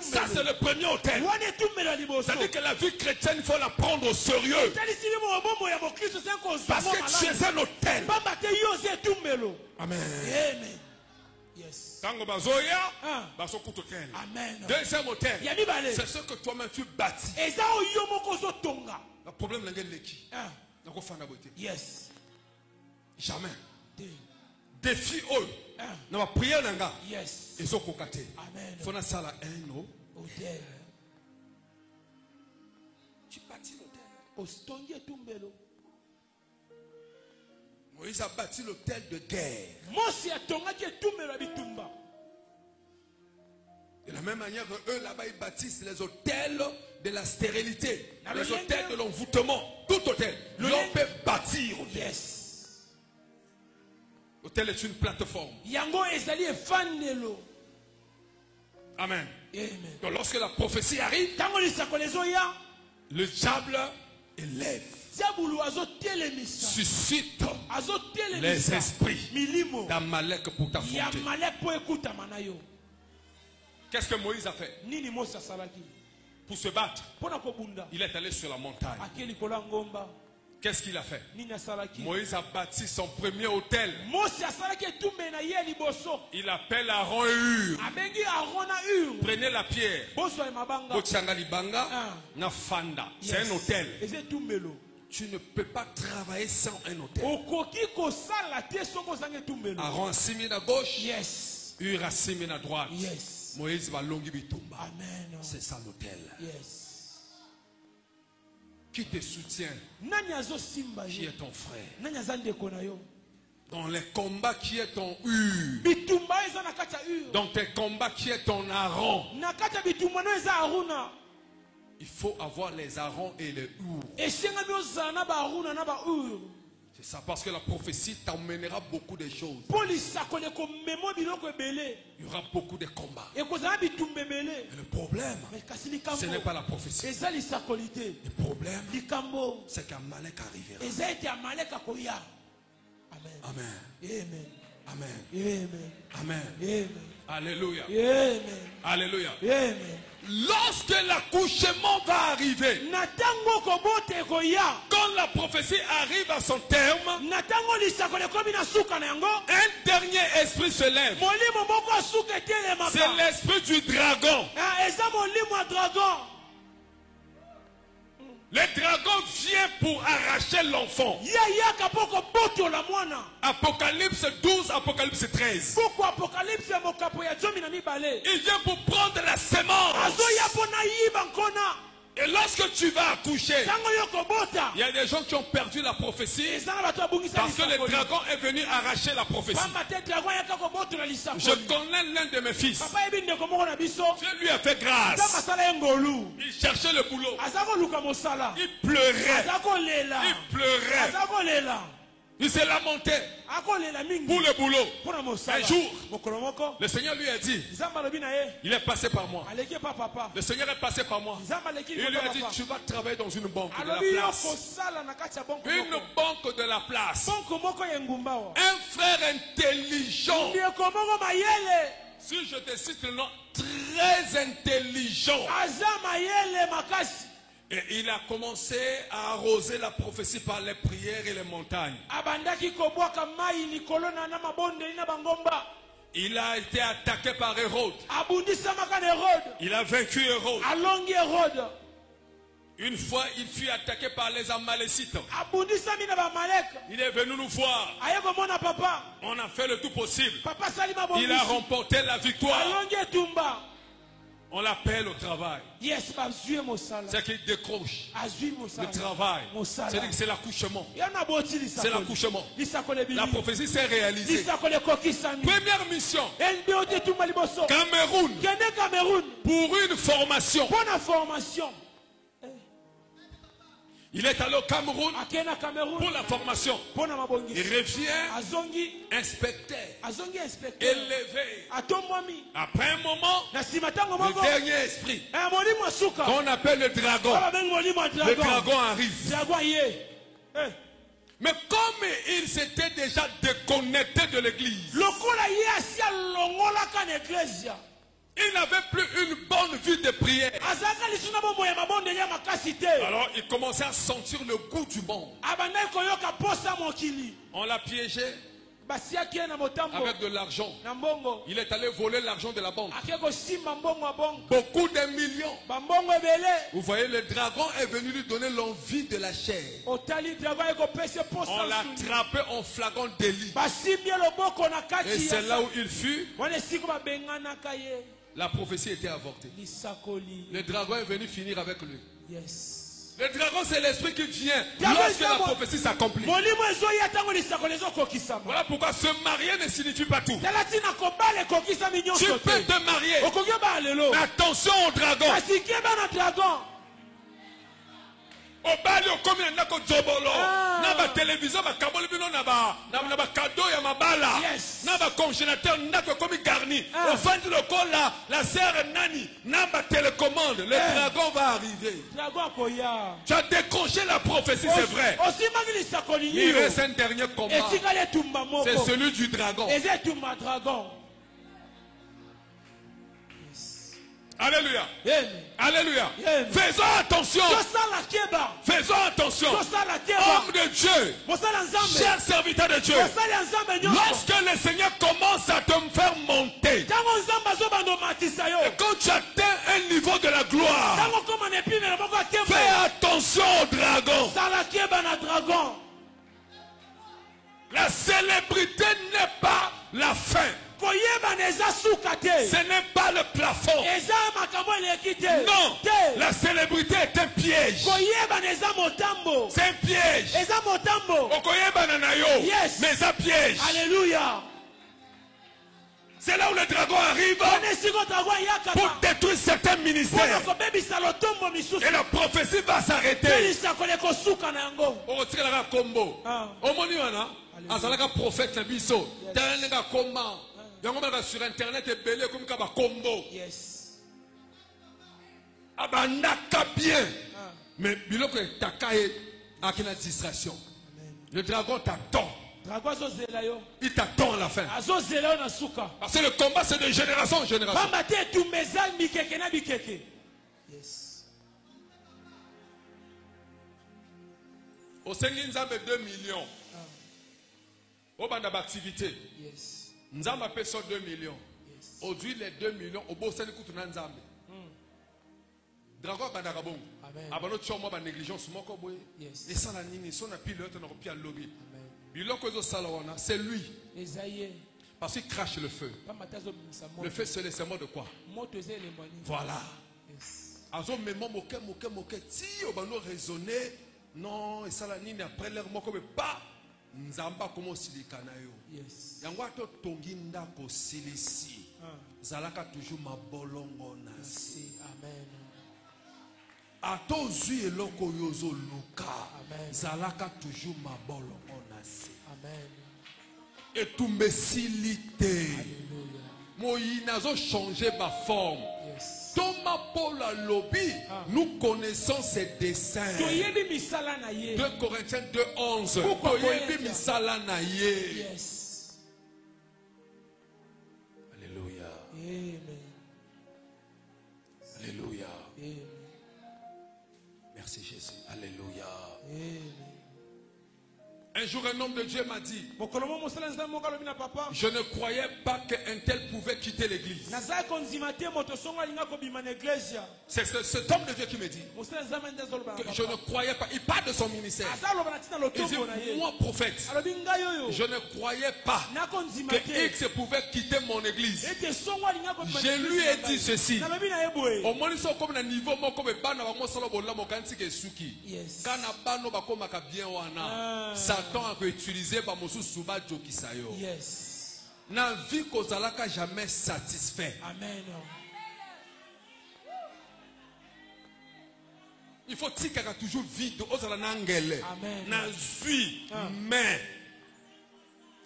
Ça, c'est le premier hôtel. C'est-à-dire que la vie chrétienne, il faut la prendre au sérieux. Parce que tu es un hôtel. Amen. Yes. Amen. Deuxième hôtel, c'est ce que toi-même tu bâtis. Le problème, c'est yes. jamais. Défi eux. Dans ma prière, yes. ils ont cocaté. Amen. Il faut que ça un hôtel. Tu bâtis l'hôtel. Moïse a bâti l'hôtel de guerre. De la même manière que eux là-bas ils bâtissent les hôtels de la stérilité, les hôtels de l'envoûtement. Tout hôtel, l'on peut bâtir. Yes. L'hôtel est une plateforme. Amen. Amen. Donc lorsque la prophétie arrive, le diable élève, suscite les esprits d'Amalek pour t'affronter. Qu'est-ce que Moïse a fait? Pour se battre, il est allé sur la montagne. Qu'est-ce qu'il a fait? Moïse a bâti son premier hôtel. Il appelle Aaron et Hur. Prenez la pierre. C'est un hôtel. Tu ne peux pas travailler sans un hôtel. Aaron a 6 000 à gauche. Yes. Hur a 6 000 à droite. Yes. Moïse va longi bitumba. Amen. C'est ça l'hôtel. Yes. Qui te soutient? Qui est ton frère? Dans les combats, qui est ton Hur? Dans tes combats, qui est ton Aaron? Il faut avoir les Aaron et les Hur. C'est ça, parce que la prophétie t'emmènera beaucoup de choses. Il y aura beaucoup de combats. Et le problème, ce n'est pas la prophétie. Le problème, c'est qu'Amalek arrivera. Amen. Amen. Amen. Amen. Amen. Amen. Alléluia. Amen. Alléluia. Amen. Lorsque l'accouchement va arriver, quand la prophétie arrive à son terme, un dernier esprit se lève. C'est l'esprit du dragon. Le dragon vient pour arracher l'enfant. Apocalypse 12, Apocalypse 13. Il vient pour prendre la sémence. Et lorsque tu vas accoucher, il y a des gens qui ont perdu la prophétie parce que le dragon est venu arracher la prophétie. Je connais l'un de mes fils. Dieu lui a fait grâce. Il cherchait le boulot. Il pleurait. Il pleurait. Il s'est lamenté pour le boulot. Un jour, le Seigneur lui a dit, il est passé par moi. Le Seigneur est passé par moi. Il lui a dit, tu vas travailler dans une banque de la place. Une banque de la place. Un frère intelligent. Si je te cite le nom, très intelligent. Et il a commencé à arroser la prophétie par les prières et les montagnes. Il a été attaqué par Hérode. Il a vaincu Hérode. Une fois, il fut attaqué par les Amalécites. Il est venu nous voir. On a fait le tout possible. Il a remporté la victoire. On l'appelle au travail. C'est qu'il décroche le travail. C'est-à-dire que c'est l'accouchement. C'est l'accouchement. La prophétie s'est réalisée. Première mission. Cameroun. Pour une formation. Il est allé au Cameroun pour la formation. Il revient inspecteur, élevé. Après un moment, le dernier esprit qu'on appelle le dragon. Le dragon arrive. Mais comme il s'était déjà déconnecté de l'église, il n'avait plus une bonne vie de prière. Alors il commençait à sentir le goût du monde. On l'a piégé avec de l'argent. Il est allé voler l'argent de la banque. Beaucoup de millions. Vous voyez, le dragon est venu lui donner l'envie de la chair. On l'a attrapé en flagrant délit. Et c'est là où il fut. La prophétie était avortée. Le dragon est venu finir avec lui. Le dragon, c'est l'esprit qui vient lorsque la prophétie s'accomplit. Voilà pourquoi se marier ne signifie pas tout. Tu peux te marier. Mais attention au dragon. Au bali au komi na ko zobolo na ba télévision ba kabolo bino na ba cadeau ya mabala na ba congélateur na ko komi garni au fin de lokola la sœur nani na ba télécommande. Le dragon va arriver. Tu as décroché la prophétie, c'est vrai. Il reste un dernier combat. C'est celui du dragon. Alléluia. Amen. Alléluia. Amen. Faisons attention. Faisons attention. Homme de Dieu. Chers serviteurs de Dieu. Lorsque le Seigneur commence à te faire monter, et quand tu atteins un niveau de la gloire, fais attention au dragon. La célébrité n'est pas la fin. Ce n'est pas le plafond. Non, la célébrité est un piège. C'est un piège. Yes. Mais c'est un piège. Alléluia. C'est là où le dragon arrive pour détruire certains ministères. Et la prophétie va s'arrêter. On retire la combo. Azalaka prophète na biso. Tenga komba. Yango sur internet et belé comme kaba combo. Yes. Abandaka bien. Mais biloko takaye akina distraction. Le dragon t'attend. Il t'attend à la fin. Parce que le combat c'est de génération en génération. Yes. Au Nzambe 2 millions. Au banda d'activité. Yes. Nzambe paie 2 millions. Aujourd'hui les 2 millions au beau seni kutu na Nzambe. Dragon banda kabongo. Abano tchoma ba négligence moko boye. Et ça la nini son pilote na kopia lobby. C'est lui. Parce qu'il crache le feu. Le feu se laisse mort de quoi? Voilà. Azo memo moke ti obano raisonner non et ça la nini après leur moko mais pas nzamba comme silikana yo. Yango to tonginda ko silisi. Zalaka toujours mabolongo nasi. Amen. Atozui eloko yozo luka. Zalaka toujours mabolongo nasi. Amen. Et tout messilité. Moïse n'a changé ma forme. Thomas Paul a lobby. Nous connaissons ses dessins. 2 Corinthiens 2:11. Yes. Alléluia. Amen. Alléluia. Amen. Merci Jésus. Alléluia. Amen. Un jour, un homme de Dieu m'a dit, je ne croyais pas qu'un tel pouvait quitter l'église. C'est cet homme de Dieu qui me dit que je ne croyais pas. Il parle de son ministère. Il dit, moi prophète, je ne croyais pas que X pouvait quitter mon église. Je lui ai dit ceci. Au moins, ils sont comme un niveau, comme Satan a utilisé par Moussou Souba Jokisayo. Yes. N'a vu qu'Ozalaka jamais satisfait. Amen. Il faut qu'il y ait toujours vide. Amen. N'a vu, mais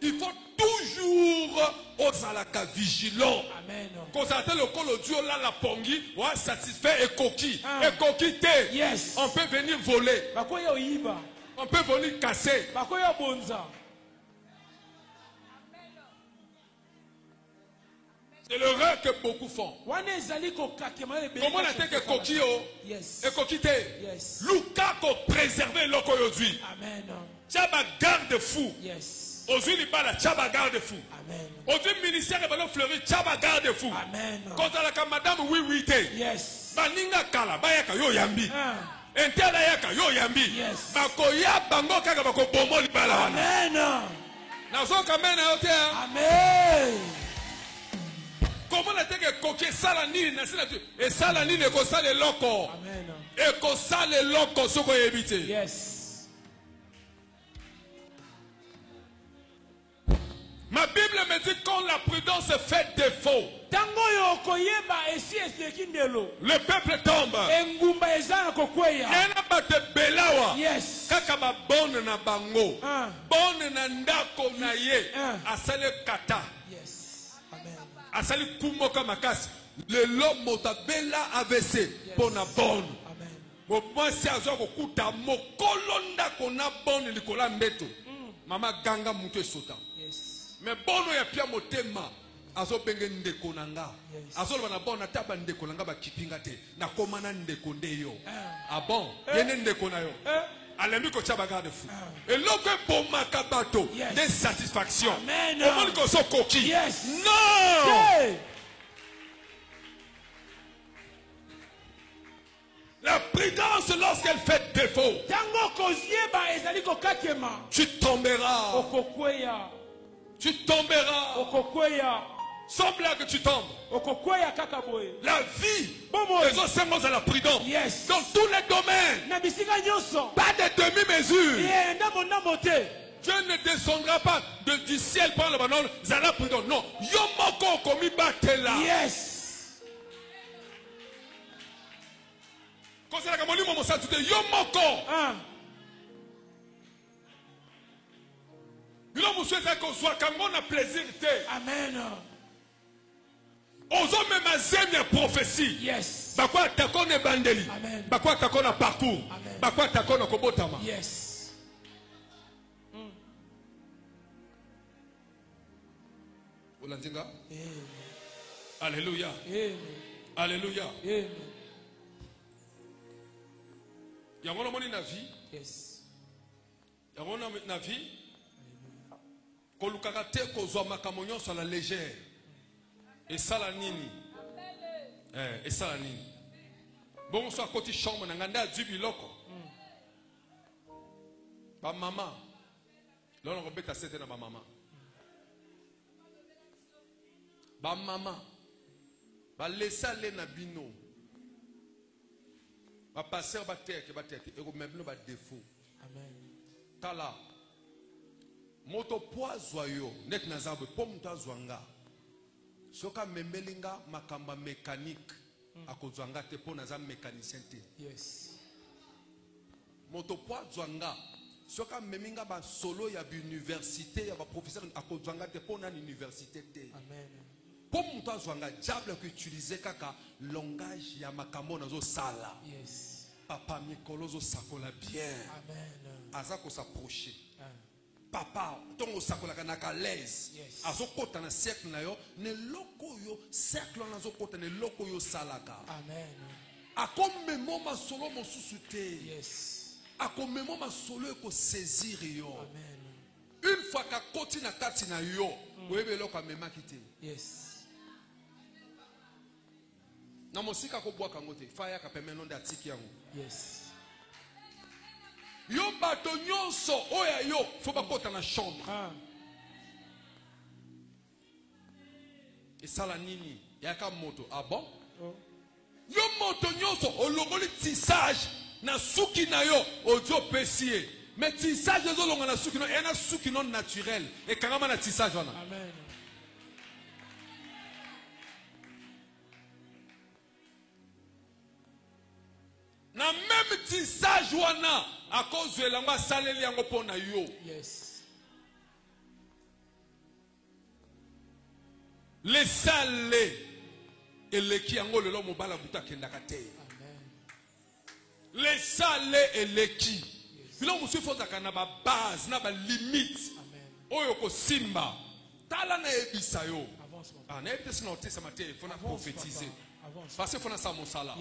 il faut toujours Ozalaka vigilant. Amen. Quand ça le col Dieu là la pongi, ouais satisfait et coquille. Et coquille. Yes. On peut venir voler. On peut venir casser. C'est l'erreur que beaucoup font. Comment on a dit que Kokio et Kokite Luka ko préserver l'oko aujourd'hui. Amen. Tchaba garde fou. Yes. Aujourd'hui il parle Tchaba garde fou. Amen. Aujourd'hui ministère et ballon fleuri Tchaba garde fou. Amen. Quand la madame oui té. Yes. Baninga kala bayaka yo yambi. Entela yaka yo yambi. Yes. Bakoya bango kaka bako bombo libala wana. Amen. Nazo kamena yote. Amen. Comment on a dit que coquille salanine na sinatu et salanine ko sale loko. Amen. Et ko sale loko soko yebite. Yes. Ma Bible me dit quand la prudence fait défaut, le peuple tombe. Yes. Kaka ba bonne na bango. Bonne na ndako na ye. Asale kata. Yes. Amen. Asali kumoka makasi. Le lo motabela AVC pona bonne. Amen. Moi si azo ko kuta mokolo ndako na bonne likola mbeto. Mama ganga muto esota. Yes. Mais bono ya pia motema azo benge ndeko nanga azo loba na bon na taba ndeko nanga ba kipinga te na komana ndeko ndeyo ah bon yene ndeko na yo alembi ko taba garde fou et loko boma kabato des satisfaction amen au monde ko so koki yes non la prudence lorsqu'elle fait défaut tu tomberas tu tomberas sans blague tu tombes la vie les autres symboles à la prudence dans tous les domaines pas de demi-mesure Dieu ne descendra pas du ciel par le banon zala prudent non yomoko komi batela yes Conseil la kamoli momo sa tout yomoko bilo musweza ko soit kango na plaisir te amen ozo même zemia prophétie yes bakwa takone bandeli bakwa takona parcours bakwa takona kobotama yes olandinga alléluia alléluia yango moni na vie yes yango na vie kolukaka te kozwa makambo nyonso à la légère esala nini esala nini bongo so akoti chambre na nganda azwi biloko bamama lelo nakobeta sete na bamama bamama balesa le na bino bapaster bateke ekomebino badefo tala moto po azwa yo neti na zabwe po moto azwa nga soki amemeli nga makambo mécanique akozwa nga te mpo naza mécanicien te moto po azwa nga soki amemi nga basolo ya bauniversité ya baprofesseur akozwa nga te mpo na université te po moto azwa nga diable akoutilize kaka langage ya makambo nazosala papa mikolo ozosakola bien aza kosaproche papa tongo sakola kanaka l'aise azokota na cercle na yo ne loko yo cercle na azokota ne loko yo salaka akomemo masolo mosusu te akomemo masolo eko saisir yo une fois kakoti na kati na yo oyebe loko amemaki te na mosika kobwaka ngo te faya ka pemeno nde atiki yango yo bato nyonso oya yo fo bakota na chambre esala nini yaka moto ah bon yo moto nyonso olongoli tissage na suki na yo odio pesie mais tissage ezolonga na suki no ena suki non naturel ekangama na tissage wana na même tissage wana à cause de l'ango saleli yango pona yo les salés et les qui yango le lomo bala buta kendaka te les salés et les qui bilo musu foza kana ba base na ba limite oyo ko simba tala na ebisa yo na ebisa na otesa mate fona prophétiser parce que fona sa mosala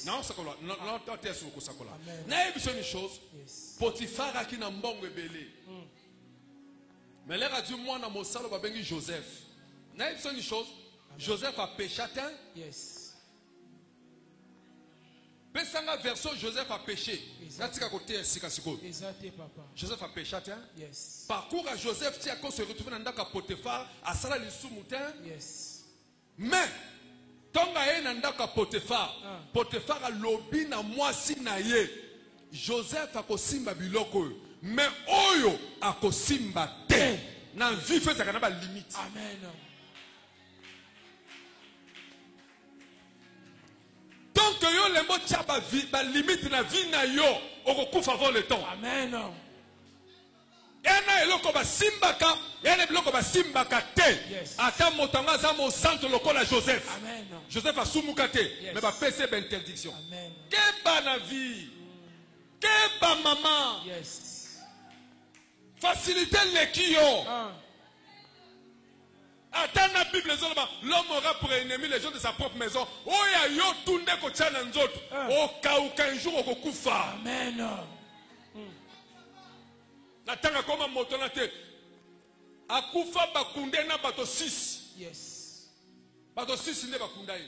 na sakola na tesu ko sakola na ebisa une chose Potifar aki na mbongo ebele mais l'air a dit moi na mosala ba bengi Joseph na ebisa une chose Joseph a péché atteint Pesanga verso Joseph a péché. Joseph a péché. Parcours à Joseph qui a se retrouvé dans Ndaka Potiphar à Sala Lisumutin. Mais Tonga e Ndaka Potiphar. Potiphar a lobi na mwasi na ye. Joseph a kosimba biloko. Mais oyo a kosimba te. Na vie fait ça kanaba limite. Amen. Donc yo le mot tchaba vie ba limite na vie na yo okokufa avant le temps. Amen. Ena eloko ba simbaka, ena biloko ba simbaka te. Ata motanga za mo santo lokola Joseph. Amen. Joseph a sumuka te, mais ba pese ba interdiction. Amen. Que ba na vie. Que ba maman. Yes. Faciliter les kio. Attends la Bible, l'homme aura pour ennemi les gens de sa propre maison. Oya yo tunde ko tchana nzoto. Au cas où qu'un jour on kufa. Amen. Natanga koma moto na te. Akufa bakunde na bato 6. Yes. Bato 6 ne bakunda ye.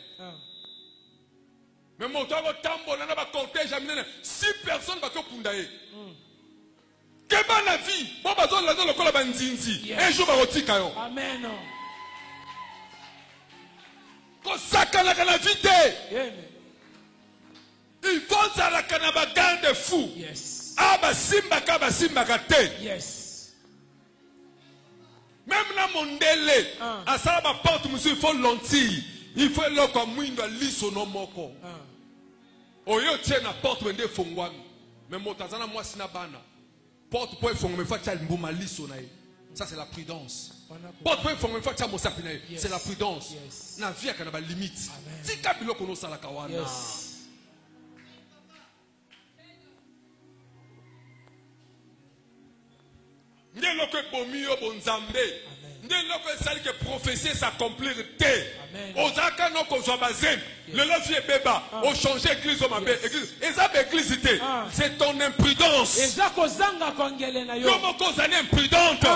Mais moto ko tambola na ba cortège amene 6 personnes bato kunda ye. Keba na vie, bon bazo la dans le kola banzinzi. Un jour ba rotika yo. Amen. Sakana kana vite. Il faut ça la kanaba garde fou. Yes. Aba simba kate. Yes. Même na mondele. À ça ma porte monsieur il faut lentille. Il faut le comme mwindo liso no moko. Oyo tient na porte wende fongwami. Mais motazana moi sina bana. Porte pour fongwami fa tcha mbuma liso na ye. Ça c'est la prudence. C'est la prudence. Na vie a ba limite. Si kabilo kono sala kawana. Ndelo ko bomio bonzambe. Ndelo ko sali que prophétie s'accomplir té. Ozaka no ko zo bazem. Le lofie beba, o changer église o mabe, église. Ezaba église té. C'est ton imprudence. Ezako zanga kongele na yo. Yo moko zane imprudente.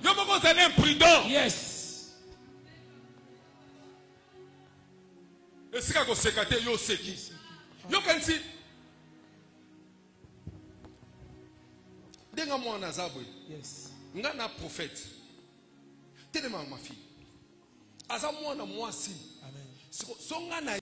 Yo moko zane imprudent. Yes. Et si kako sekate yo seki. Yo kansi. Denga mwana zabwe. Yes. Nga na prophète. Tellement ma fille. Aza mwana mwasi. Amen. Songa na